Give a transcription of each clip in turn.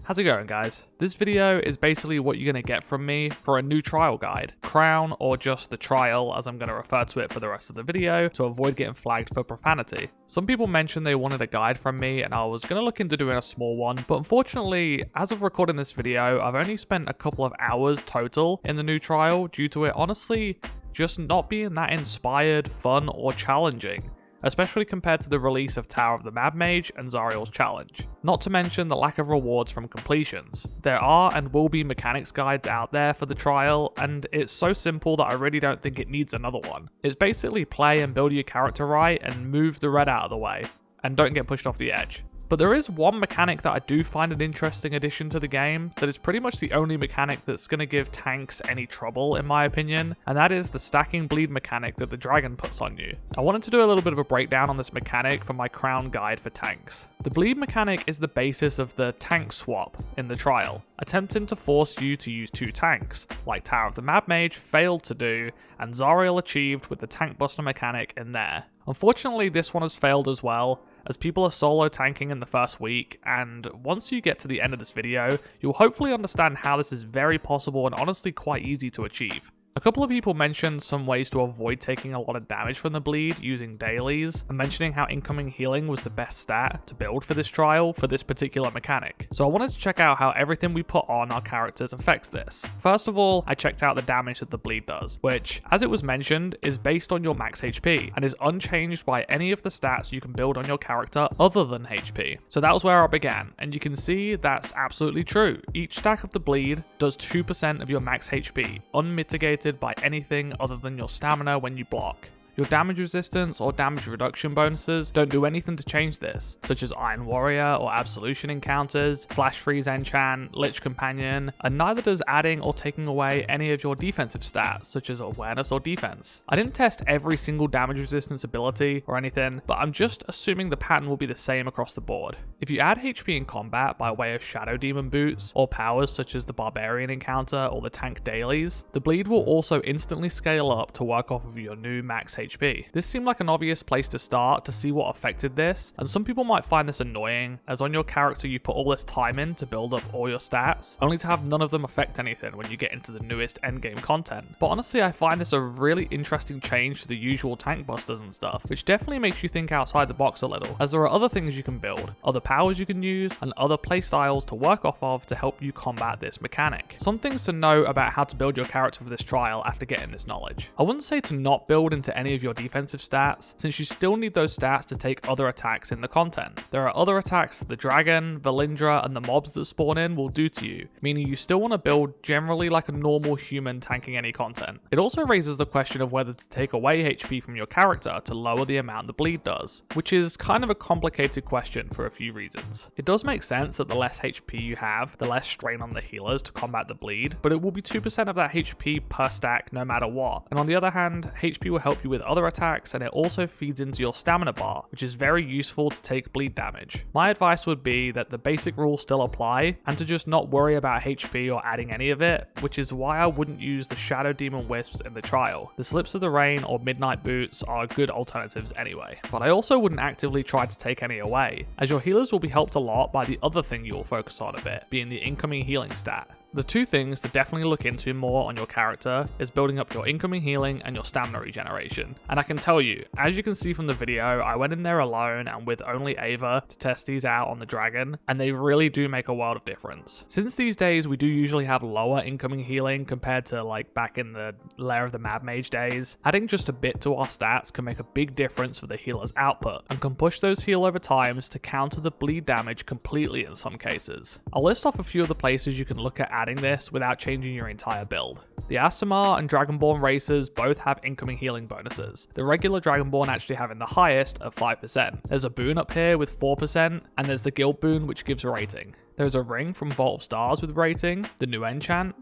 How's it going, guys? This video is basically what you're going to get from me for a new trial guide. Crown, or just the trial as I'm going to refer to it for the rest of the video to avoid getting flagged for profanity. Some people mentioned they wanted a guide from me and I was going to look into doing a small one, but unfortunately, as of recording this video, I've only spent a couple of hours total in the new trial due to it honestly just not being that inspired, fun, or challenging, especially compared to the release of Tower of the Mad Mage and Zariel's challenge. Not to mention the lack of rewards from completions. There are and will be mechanics guides out there for the trial, and it's so simple that I really don't think it needs another one. It's basically play and build your character right and move the red out of the way, and don't get pushed off the edge. But there is one mechanic that I do find an interesting addition to the game that is pretty much the only mechanic that's going to give tanks any trouble in my opinion, and that is the stacking bleed mechanic that the dragon puts on you. I wanted to do a little bit of a breakdown on this mechanic for my crown guide for tanks. The bleed mechanic is the basis of the tank swap in the trial, attempting to force you to use two tanks, like Tower of the Mad Mage failed to do and Zariel achieved with the tank buster mechanic in there. Unfortunately, this one has failed as well, as people are solo tanking in the first week, and once you get to the end of this video, you'll hopefully understand how this is very possible and honestly quite easy to achieve. A couple of people mentioned some ways to avoid taking a lot of damage from the bleed using dailies, and mentioning how incoming healing was the best stat to build for this trial for this particular mechanic. So I wanted to check out how everything we put on our characters affects this. First of all, I checked out the damage that the bleed does, which, as it was mentioned, is based on your max HP, and is unchanged by any of the stats you can build on your character other than HP. So that was where I began, and you can see that's absolutely true. Each stack of the bleed does 2% of your max HP, unmitigated by anything other than your stamina when you block. Your damage resistance or damage reduction bonuses don't do anything to change this, such as Iron Warrior or Absolution encounters, Flash Freeze enchant, Lich Companion, and neither does adding or taking away any of your defensive stats, such as awareness or defense. I didn't test every single damage resistance ability or anything, but I'm just assuming the pattern will be the same across the board. If you add HP in combat by way of Shadow Demon boots, or powers such as the Barbarian encounter or the tank dailies, the bleed will also instantly scale up to work off of your new max HP. This seemed like an obvious place to start to see what affected this, and some people might find this annoying, as on your character you put all this time in to build up all your stats, only to have none of them affect anything when you get into the newest endgame content. But honestly, I find this a really interesting change to the usual tank busters and stuff, which definitely makes you think outside the box a little, as there are other things you can build, other powers you can use, and other playstyles to work off of to help you combat this mechanic. Some things to know about how to build your character for this trial after getting this knowledge. I wouldn't say to not build into any of your defensive stats, since you still need those stats to take other attacks in the content. There are other attacks the dragon, Valindra, and the mobs that spawn in will do to you, meaning you still want to build generally like a normal human tanking any content. It also raises the question of whether to take away HP from your character to lower the amount the bleed does, which is kind of a complicated question for a few reasons. It does make sense that the less HP you have, the less strain on the healers to combat the bleed, but it will be 2% of that HP per stack no matter what. And on the other hand, HP will help you with other attacks, and it also feeds into your stamina bar, which is very useful to take bleed damage. My advice would be that the basic rules still apply, and to just not worry about HP or adding any of it, which is why I wouldn't use the Shadow Demon Wisps in the trial. The Slips of the Rain or Midnight Boots are good alternatives anyway. But I also wouldn't actively try to take any away, as your healers will be helped a lot by the other thing you'll focus on a bit, being the incoming healing stat. The two things to definitely look into more on your character is building up your incoming healing and your stamina regeneration. And I can tell you, as you can see from the video, I went in there alone and with only Ava to test these out on the dragon, and they really do make a world of difference. Since these days we do usually have lower incoming healing compared to like back in the Lair of the Mad Mage days, adding just a bit to our stats can make a big difference for the healer's output, and can push those heal over times to counter the bleed damage completely in some cases. I'll list off a few of the places you can look at adding this without changing your entire build. The Aasimar and Dragonborn races both have incoming healing bonuses, the regular Dragonborn actually having the highest of 5%. There's a boon up here with 4%, and there's the guild boon which gives a rating. There's a ring from Vault of Stars with rating, the new enchant,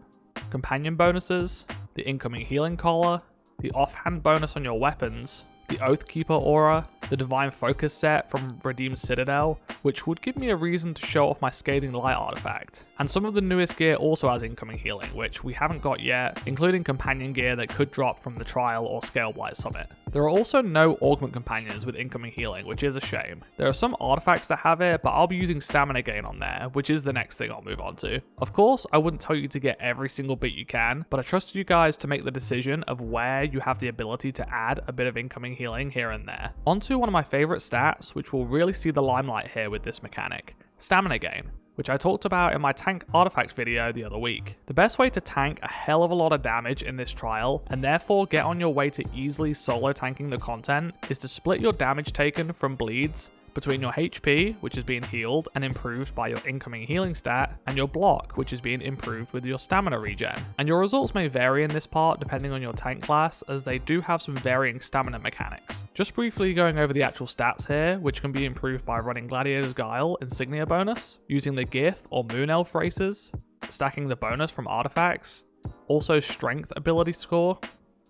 companion bonuses, the incoming healing collar, the offhand bonus on your weapons, the Oathkeeper aura, the Divine Focus set from Redeemed Citadel, which would give me a reason to show off my Scathing Light artifact. And some of the newest gear also has incoming healing, which we haven't got yet, including companion gear that could drop from the Trial or Scale Blight Summit. There are also no Augment companions with incoming healing, which is a shame. There are some artifacts that have it, but I'll be using Stamina Gain on there, which is the next thing I'll move on to. Of course, I wouldn't tell you to get every single bit you can, but I trust you guys to make the decision of where you have the ability to add a bit of incoming healing here and there. Onto one of my favorite stats, which will really see the limelight here with this mechanic, Stamina Gain, which I talked about in my tank artifacts video the other week. The best way to tank a hell of a lot of damage in this trial, and therefore get on your way to easily solo tanking the content, is to split your damage taken from bleeds between your HP, which is being healed and improved by your incoming healing stat, and your block, which is being improved with your stamina regen. And your results may vary in this part depending on your tank class, as they do have some varying stamina mechanics. Just briefly going over the actual stats here, which can be improved by running Gladiator's Guile Insignia bonus, using the Gith or Moon Elf races, stacking the bonus from artifacts, also strength ability score,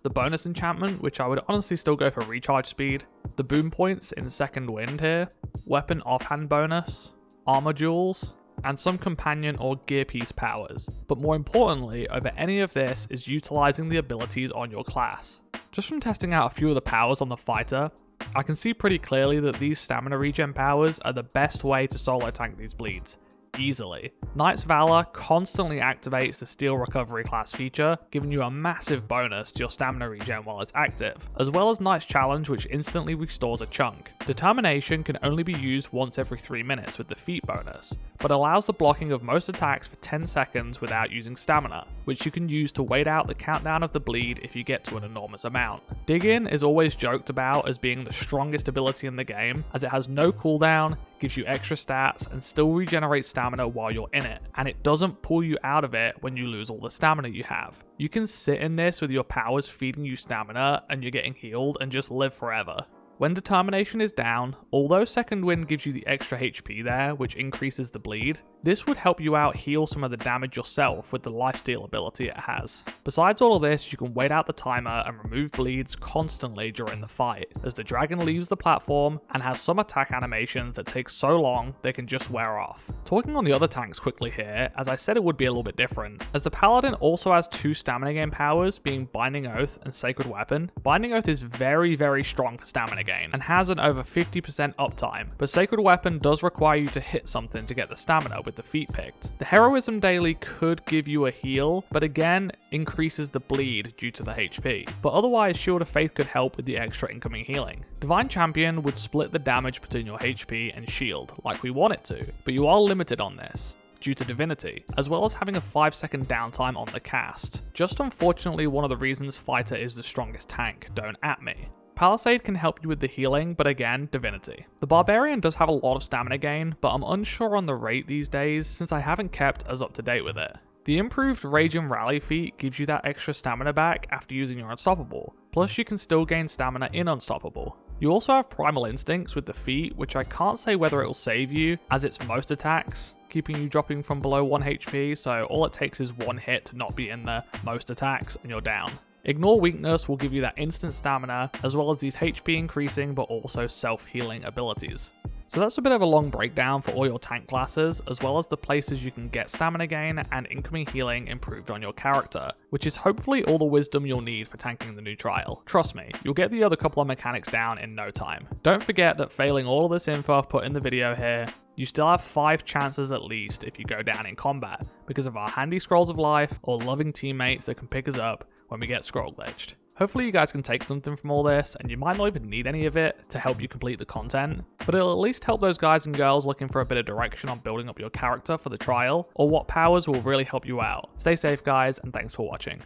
the bonus enchantment, which I would honestly still go for recharge speed, the boom points in Second Wind here, weapon offhand bonus, armor jewels, and some companion or gear piece powers. But more importantly, over any of this is utilizing the abilities on your class. Just from testing out a few of the powers on the fighter, I can see pretty clearly that these stamina regen powers are the best way to solo tank these bleeds. Easily. Knight's Valor constantly activates the Steel Recovery class feature, giving you a massive bonus to your stamina regen while it's active, as well as Knight's Challenge, which instantly restores a chunk. Determination can only be used once every 3 minutes with the feat bonus, but allows the blocking of most attacks for 10 seconds without using stamina, which you can use to wait out the countdown of the bleed if you get to an enormous amount. Dig In is always joked about as being the strongest ability in the game, as it has no cooldown, gives you extra stats, and still regenerates stamina while you're in it, and it doesn't pull you out of it when you lose all the stamina you have. You can sit in this with your powers feeding you stamina and you're getting healed and just live forever. When determination is down, although Second Wind gives you the extra HP there, which increases the bleed, this would help you out heal some of the damage yourself with the lifesteal ability it has. Besides all of this, you can wait out the timer and remove bleeds constantly during the fight, as the dragon leaves the platform and has some attack animations that take so long they can just wear off. Talking on the other tanks quickly here, as I said it would be a little bit different, as the Paladin also has 2 stamina gain powers, being Binding Oath and Sacred Weapon. Binding Oath is very strong for stamina gain, and has an over 50% uptime, but Sacred Weapon does require you to hit something to get the stamina with the feat picked. The Heroism Daily could give you a heal, but again, increases the bleed due to the HP, but otherwise Shield of Faith could help with the extra incoming healing. Divine Champion would split the damage between your HP and shield, like we want it to, but you are limited on this due to Divinity, as well as having a 5-second downtime on the cast. Just unfortunately one of the reasons Fighter is the strongest tank, don't at me. Palisade can help you with the healing, but again, Divinity. The Barbarian does have a lot of stamina gain, but I'm unsure on the rate these days since I haven't kept as up to date with it. The improved Rage and Rally feat gives you that extra stamina back after using your Unstoppable, plus you can still gain stamina in Unstoppable. You also have Primal Instincts with the feat, which I can't say whether it will save you, as it's most attacks, keeping you dropping from below 1 HP, so all it takes is 1 hit to not be in the most attacks and you're down. Ignore Weakness will give you that instant stamina, as well as these HP increasing but also self-healing abilities. So that's a bit of a long breakdown for all your tank classes, as well as the places you can get stamina gain and incoming healing improved on your character, which is hopefully all the wisdom you'll need for tanking the new trial. Trust me, you'll get the other couple of mechanics down in no time. Don't forget that failing all of this info I've put in the video here, you still have 5 chances at least if you go down in combat, because of our handy scrolls of life or loving teammates that can pick us up when we get scroll glitched. Hopefully you guys can take something from all this, and you might not even need any of it to help you complete the content, but it'll at least help those guys and girls looking for a bit of direction on building up your character for the trial, or what powers will really help you out. Stay safe guys, and thanks for watching.